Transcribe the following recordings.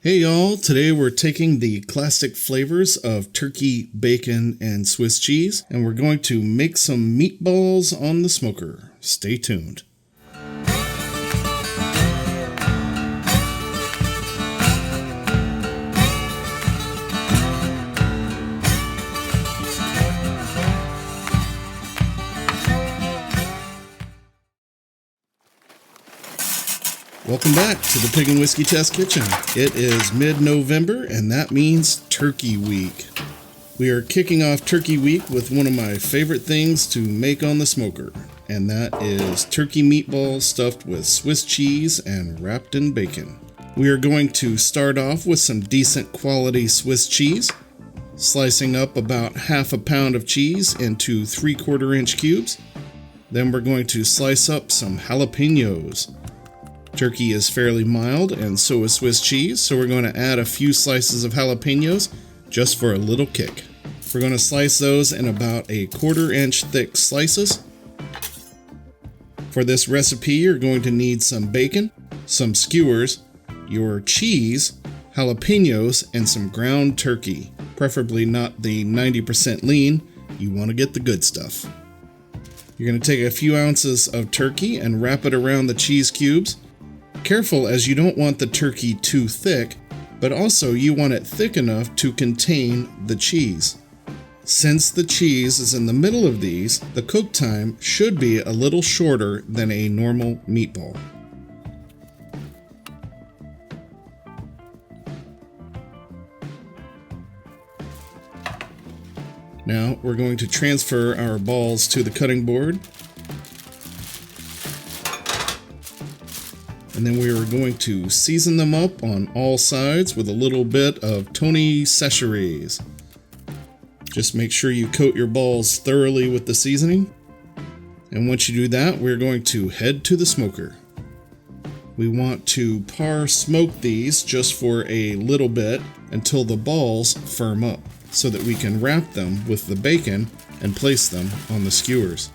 Hey y'all, today we're taking the classic flavors of turkey, bacon, and Swiss cheese, and we're going to make some meatballs on the smoker. Stay tuned. Welcome back to the Pig and Whiskey Test Kitchen. It is mid-November, and that means Turkey Week. We are kicking off Turkey Week with one of my favorite things to make on the smoker, and that is turkey meatballs stuffed with Swiss cheese and wrapped in bacon. We are going to start off with some decent quality Swiss cheese, slicing up about half a pound of cheese into 3/4 inch cubes. Then we're going to slice up some jalapenos. Turkey is fairly mild, and so is Swiss cheese, so we're going to add a few slices of jalapenos just for a little kick. We're going to slice those in about 1/4 inch thick slices. For this recipe, you're going to need some bacon, some skewers, your cheese, jalapenos, and some ground turkey. Preferably not the 90% lean. You want to get the good stuff. You're going to take a few ounces of turkey and wrap it around the cheese cubes. Careful, as you don't want the turkey too thick, but also you want it thick enough to contain the cheese. Since the cheese is in the middle of these, the cook time should be a little shorter than a normal meatball. Now we're going to transfer our balls to the cutting board. And then we are going to season them up on all sides with a little bit of Tony Chachere's. Just make sure you coat your balls thoroughly with the seasoning. And once you do that, we're going to head to the smoker. We want to par smoke these just for a little bit until the balls firm up, so that we can wrap them with the bacon and place them on the skewers.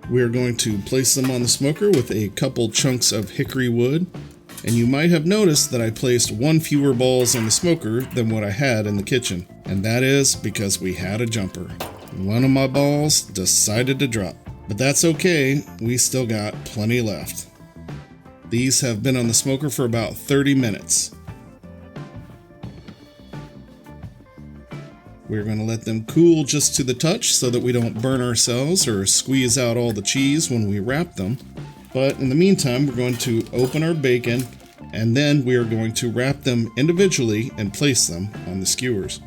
We are going to place them on the smoker with a couple chunks of hickory wood, and you might have noticed that I placed one fewer balls on the smoker than what I had in the kitchen, and that is because we had a jumper. One of my balls decided to drop, but that's okay, we still got plenty left. These have been on the smoker for about 30 minutes. We're going to let them cool just to the touch so that we don't burn ourselves or squeeze out all the cheese when we wrap them. But in the meantime, we're going to open our bacon, and then we are going to wrap them individually and place them on the skewers.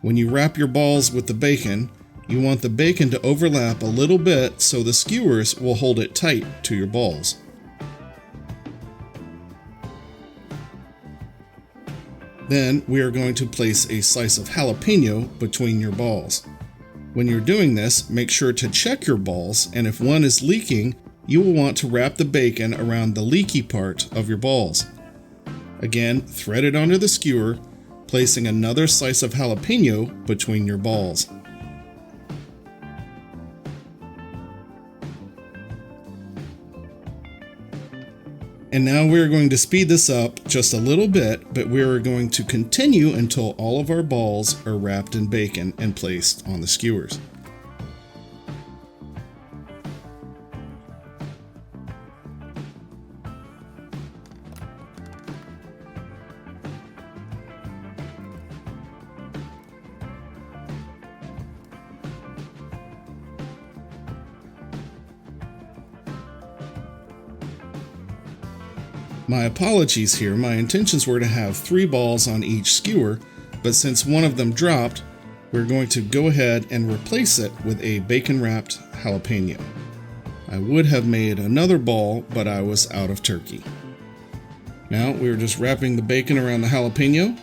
When you wrap your balls with the bacon, you want the bacon to overlap a little bit so the skewers will hold it tight to your balls. Then we are going to place a slice of jalapeno between your balls. When you're doing this, make sure to check your balls, and if one is leaking, you will want to wrap the bacon around the leaky part of your balls. Again, thread it onto the skewer, placing another slice of jalapeno between your balls. And now we're going to speed this up just a little bit, but we are going to continue until all of our balls are wrapped in bacon and placed on the skewers. My apologies here, my intentions were to have 3 balls on each skewer, but since one of them dropped, we're going to go ahead and replace it with a bacon-wrapped jalapeno. I would have made another ball, but I was out of turkey. Now we're just wrapping the bacon around the jalapeno,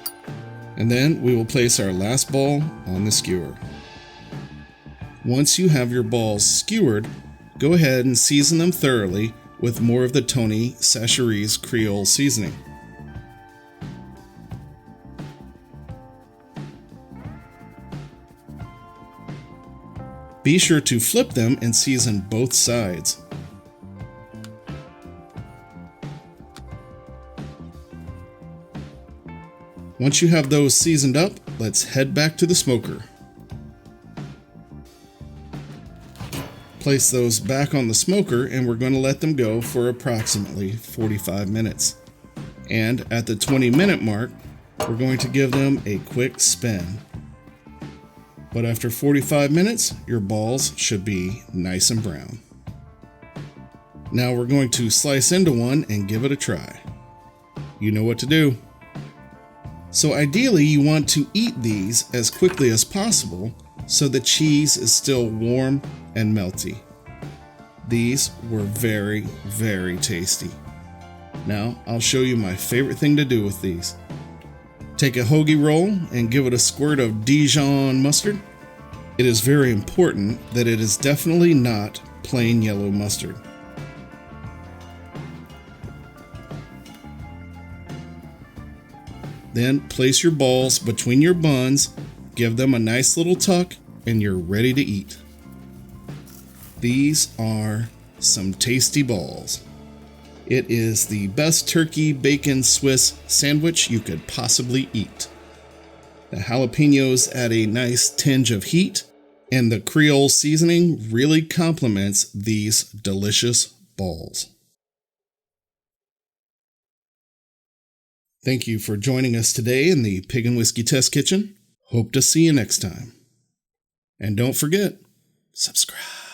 and then we will place our last ball on the skewer. Once you have your balls skewered, go ahead and season them thoroughly with more of the Tony Chachere's Creole seasoning. Be sure to flip them and season both sides. Once you have those seasoned up, let's head back to the smoker. Place those back on the smoker and we're going to let them go for approximately 45 minutes. And at the 20-minute mark, we're going to give them a quick spin. But after 45 minutes, your balls should be nice and brown. Now we're going to slice into one and give it a try. You know what to do. So ideally you want to eat these as quickly as possible so the cheese is still warm and melty. These were very, very tasty. Now I'll show you my favorite thing to do with these. Take a hoagie roll and give it a squirt of Dijon mustard. It is very important that it is definitely not plain yellow mustard. Then place your balls between your buns, give them a nice little tuck, and you're ready to eat. These are some tasty balls. It is the best turkey bacon Swiss sandwich you could possibly eat. The jalapenos add a nice tinge of heat, and the Creole seasoning really complements these delicious balls. Thank you for joining us today in the Pig and Whiskey Test Kitchen. Hope to see you next time. And don't forget, subscribe.